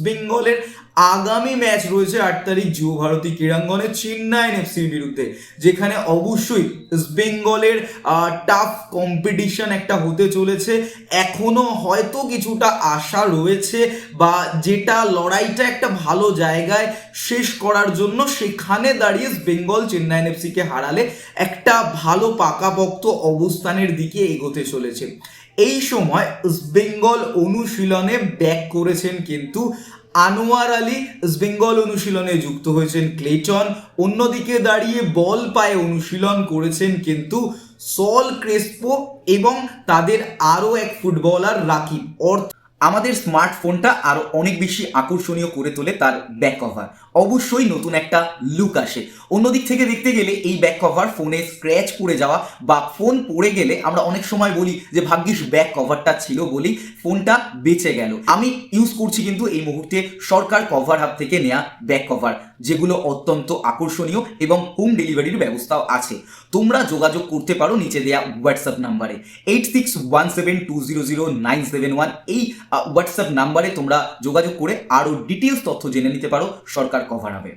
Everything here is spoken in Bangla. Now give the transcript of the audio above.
বেঙ্গলের আগামী ম্যাচ রয়েছে 8 তারিখ যুব ভারতী ক্রীড়াঙ্গনে চেন্নাই এফসির বিরুদ্ধে, যেখানে অবশ্যই ইস্ট বেঙ্গলের টাফ কম্পিটিশন একটা হতে চলেছে। এখনো হয়তো কিছুটা আশা রয়েছে, বা যেটা লড়াইটা একটা ভালো জায়গায় শেষ করার জন্য, সেখানে দাঁড়িয়ে ইস্ট বেঙ্গল চেন্নাই এফসিকে হারালে একটা ভালো পাকাপোক্ত অবস্থানের দিকে এগোতে চলেছে। এই সময় ইস্ট বেঙ্গল অনুশীলনে ব্যাক করেছেন কিন্তু আনোয়ার আলী, ইস্ট বেঙ্গল অনুশীলনে যুক্ত হয়েছেন ক্লেটন, অন্যদিকে দাঁড়িয়ে বল পায়ে অনুশীলন করেছেন কিন্তু সল ক্রেসপো এবং তাদের আরও এক ফুটবলার রাকিব। আমাদের স্মার্টফোনটা আরো অনেক বেশি আকর্ষণীয় করে তোলে তার ব্যাক কভার, অবশ্যই নতুন একটা লুক আসে। অন্যদিক থেকে দেখতে গেলে এই ব্যাক কভার ফোনে স্ক্র্যাচ পড়ে যাওয়া বা ফোন পড়ে গেলে আমরা অনেক সময় বলি যে ভাগ্যিস ব্যাক কভারটা ছিল বলেই ফোনটা বেঁচে গেল। আমি ইউজ করছি কিন্তু এই মুহূর্তে সরকার কভার হাব থেকে নেওয়া ব্যাক কভার, যেগুলো অত্যন্ত আকর্ষণীয় এবং হোম ডেলিভারির ব্যবস্থাও আছে। তোমরা যোগাযোগ করতে পারো নিচে দেওয়া হোয়াটসঅ্যাপ নাম্বারে 8617200971। এই হোয়াটসঅ্যাপ নাম্বারে তোমরা যোগাযোগ করে আরও ডিটেলস তথ্য জেনে নিতে পারো সরকার কভার হাবে।